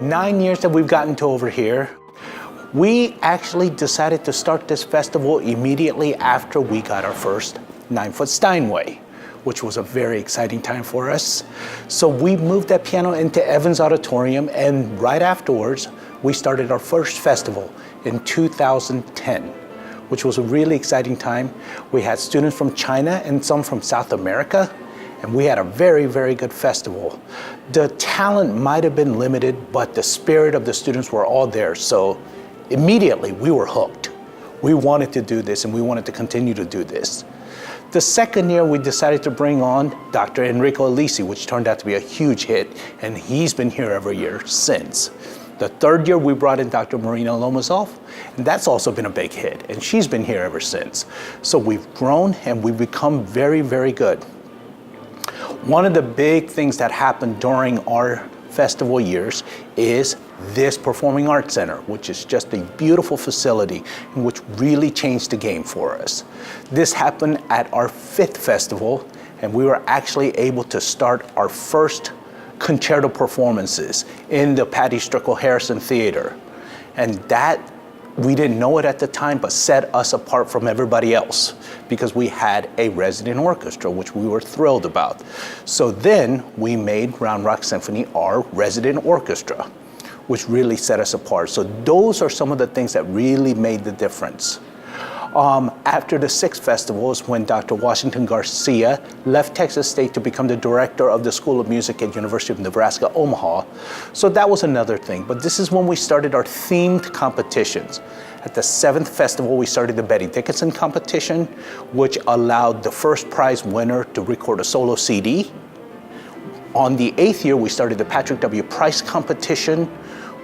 9 years that we've gotten to over here, we actually decided to start this festival immediately after we got our first 9-foot Steinway, which was a very exciting time for us. So we moved that piano into Evans Auditorium, and right afterwards, we started our first festival in 2010, which was a really exciting time. We had students from China and some from South America, and we had a very, very good festival. The talent might have been limited, but the spirit of the students were all there. So immediately we were hooked. We wanted to do this and we wanted to continue to do this. The second year we decided to bring on Dr. Enrico Alisi, which turned out to be a huge hit, and he's been here every year since. The third year we brought in Dr. Marina Lomazov, and that's also been a big hit, and she's been here ever since. So we've grown and we've become very, very good. One of the big things that happened during our festival years is this Performing Arts Center, which is just a beautiful facility and which really changed the game for us. This happened at our 5th festival, and we were actually able to start our first concerto performances in the Patty Strickle Harrison Theater. And that, we didn't know it at the time, but set us apart from everybody else because we had a resident orchestra, which we were thrilled about. So then we made Round Rock Symphony our resident orchestra, which really set us apart. So those are some of the things that really made the difference. After the 6th festival is when Dr. Washington Garcia left Texas State to become the director of the School of Music at University of Nebraska, Omaha. So that was another thing. But this is when we started our themed competitions. At the 7th festival, we started the Betty Dickinson competition, which allowed the first prize winner to record a solo CD. On the 8th year, we started the Patrick W. Price competition,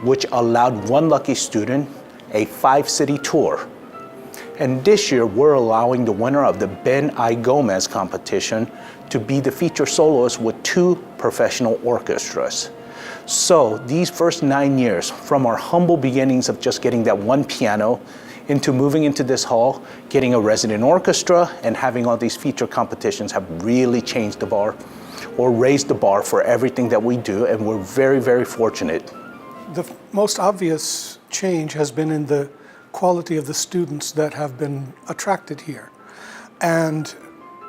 which allowed one lucky student a 5-city tour. And this year, we're allowing the winner of the Ben I. Gomez competition to be the feature soloist with 2 professional orchestras. So these first 9 years, from our humble beginnings of just getting that one piano, into moving into this hall, getting a resident orchestra, and having all these feature competitions have really changed the bar, or raised the bar for everything that we do, and we're very, very fortunate. The most obvious change has been in the quality of the students that have been attracted here. And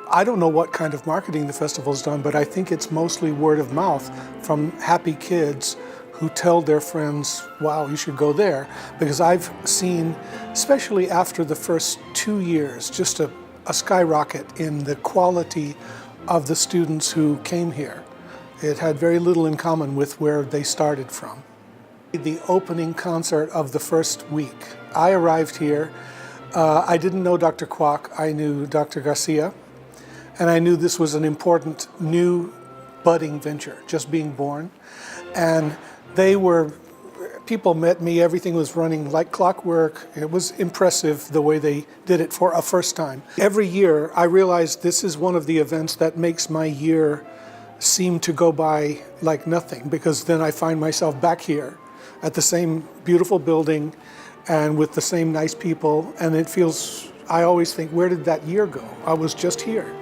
I don't know what kind of marketing the festival's done, but I think it's mostly word of mouth from happy kids who tell their friends, wow, you should go there. Because I've seen, especially after the first 2 years, just a skyrocket in the quality of the students who came here. It had very little in common with where they started from. The opening concert of the first week, I arrived here. I didn't know Dr. Kwok, I knew Dr. Garcia, and I knew this was an important new budding venture, just being born. And people met me, everything was running like clockwork. It was impressive the way they did it for a first time. Every year, I realized this is one of the events that makes my year seem to go by like nothing, because then I find myself back here at the same beautiful building and with the same nice people, and it feels, I always think, where did that year go? I was just here.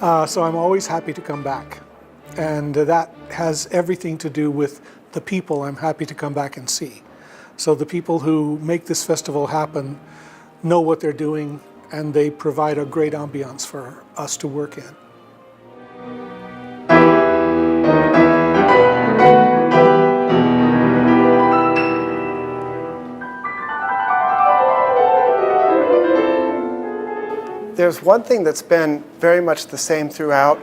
So I'm always happy to come back. And that has everything to do with the people I'm happy to come back and see. So the people who make this festival happen know what they're doing, and they provide a great ambiance for us to work in. There's one thing that's been very much the same throughout,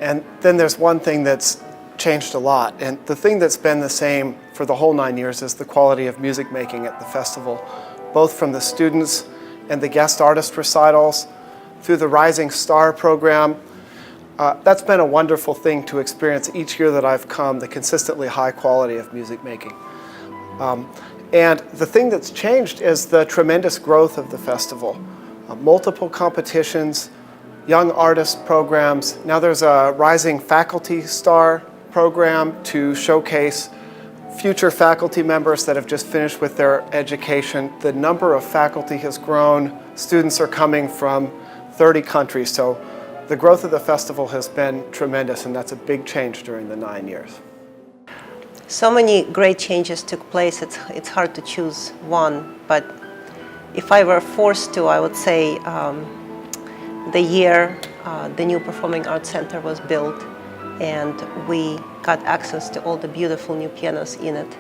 and then there's one thing that's changed a lot. And the thing that's been the same for the whole 9 years is the quality of music making at the festival, both from the students and the guest artist recitals, through the Rising Star program. That's been a wonderful thing to experience each year that I've come, the consistently high quality of music making. And the thing that's changed is the tremendous growth of the festival. Multiple competitions, young artist programs. Now there's a Rising Faculty Star program to showcase future faculty members that have just finished with their education. The number of faculty has grown. Students are coming from 30 countries. So the growth of the festival has been tremendous, and that's a big change during the 9 years. So many great changes took place, it's hard to choose one, but if I were forced to, I would say the year the new Performing Arts Center was built and we got access to all the beautiful new pianos in it.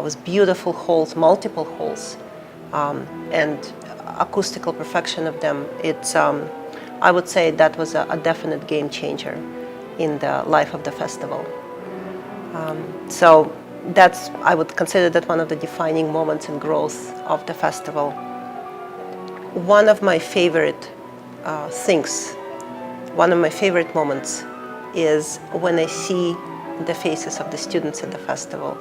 With beautiful halls, multiple halls, and acoustical perfection of them. It's, I would say that was a definite game changer in the life of the festival. So that's, I would consider that one of the defining moments in growth of the festival. One of my favorite things, one of my favorite moments is when I see the faces of the students at the festival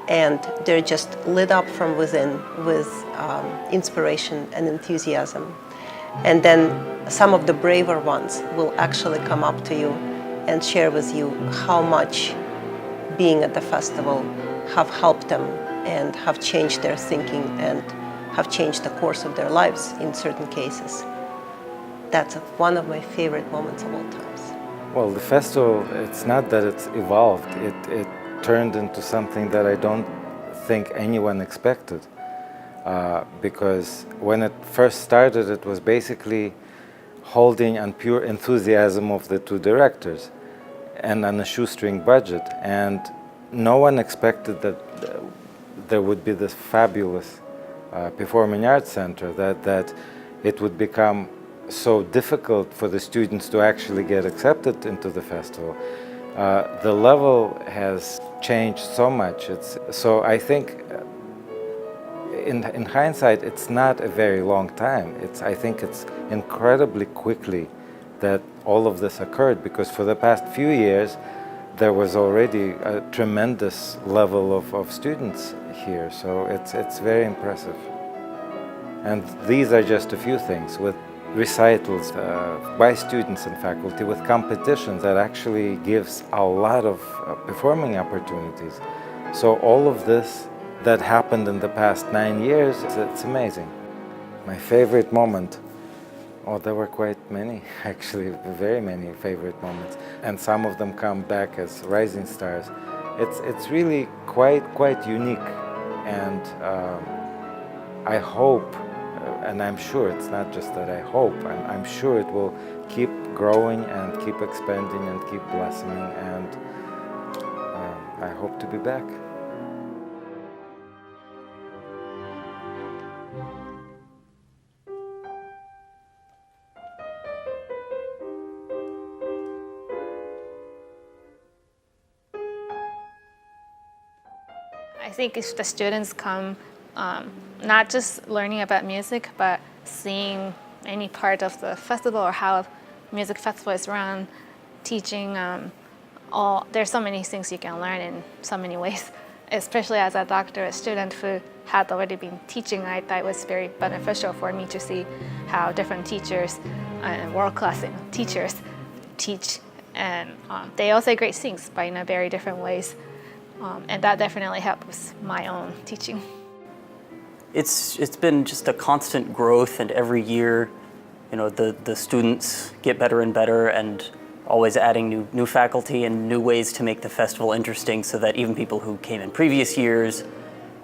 and they're just lit up from within with inspiration and enthusiasm. And then some of the braver ones will actually come up to you and share with you how much being at the festival have helped them and have changed their thinking and have changed the course of their lives in certain cases. That's one of my favorite moments of all times. Well, the festival, it's not that it's evolved, it turned into something that I don't think anyone expected. Because when it first started, it was basically holding on pure enthusiasm of the two directors and on a shoestring budget. And no one expected that there would be this fabulous Performing Arts Center, that it would become so difficult for the students to actually get accepted into the festival. The level has changed so much. So I think in hindsight, it's not a very long time. I think it's incredibly quickly that all of this occurred, because for the past few years, there was already a tremendous level of students here. So it's very impressive. And these are just a few things, with recitals by students and faculty, with competitions that actually gives a lot of performing opportunities. So all of this that happened in the past 9 years, it's amazing. My favorite moment, oh, there were quite many, actually, very many favorite moments. And some of them come back as rising stars. It's really quite unique. And I hope, and I'm sure, it's not just that I hope, I'm sure it will keep growing and keep expanding and keep blossoming, and I hope to be back. I think if the students come, not just learning about music, but seeing any part of the festival or how music festival is run, teaching, there's so many things you can learn in so many ways. Especially as a doctorate student who had already been teaching, I thought it was very beneficial for me to see how different teachers and world-class teachers teach, and they all say great things, but in a very different ways. And that definitely helped with my own teaching. It's been just a constant growth, and every year, you know, the students get better and better, and always adding new faculty and new ways to make the festival interesting, so that even people who came in previous years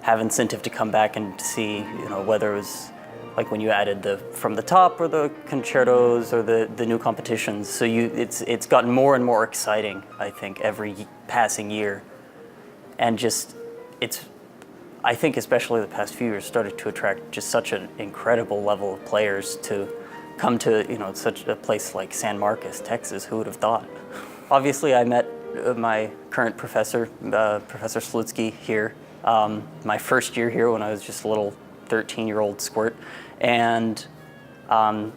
have incentive to come back and see, you know, whether it was like when you added the From the Top or the concertos or the new competitions. So it's gotten more and more exciting, I think, every passing year. And just, I think especially the past few years, started to attract just such an incredible level of players to come to, you know, such a place like San Marcos, Texas. Who would have thought? Obviously, I met my current professor, Professor Slutsky, here. My first year here when I was just a little 13-year-old squirt. And,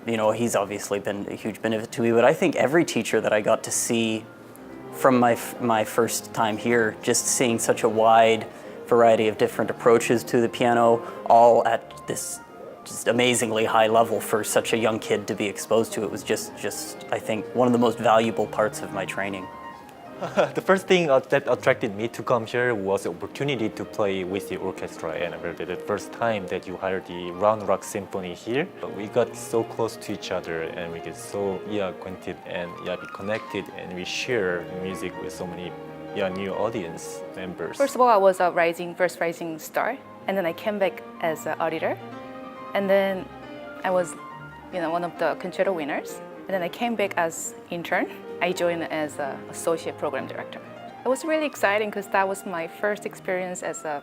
you know, he's obviously been a huge benefit to me. But I think every teacher that I got to see from my first time here, just seeing such a wide variety of different approaches to the piano, all at this just amazingly high level for such a young kid to be exposed to. It was just I think, one of the most valuable parts of my training. The first thing that attracted me to come here was the opportunity to play with the orchestra, and the first time that you hired the Round Rock Symphony here, we got so close to each other, and we get so acquainted and be connected, and we share music with so many new audience members? First of all, I was a first rising star, and then I came back as an auditor, and then I was, one of the concerto winners, and then I came back as intern. I joined as an associate program director. It was really exciting because that was my first experience as a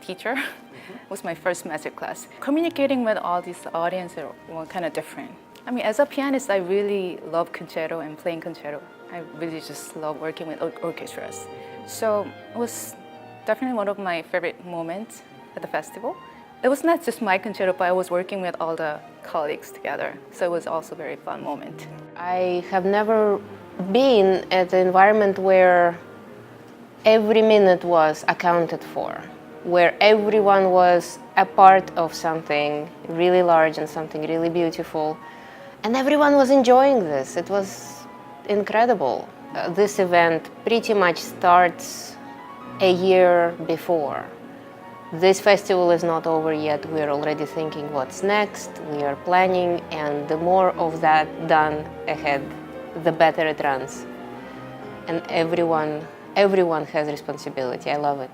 teacher. It was my first master class. Communicating with all these audiences were kind of different. I mean, as a pianist, I really love concerto and playing concerto. I really just love working with orchestras. So it was definitely one of my favorite moments at the festival. It was not just my concerto, but I was working with all the colleagues together. So it was also a very fun moment. I have never been at an environment where every minute was accounted for, where everyone was a part of something really large and something really beautiful, and everyone was enjoying this. It was incredible. This event pretty much starts a year before. This festival is not over yet. We're already thinking what's next. We are planning, and the more of that done ahead, the better it runs. And everyone has responsibility. I love it.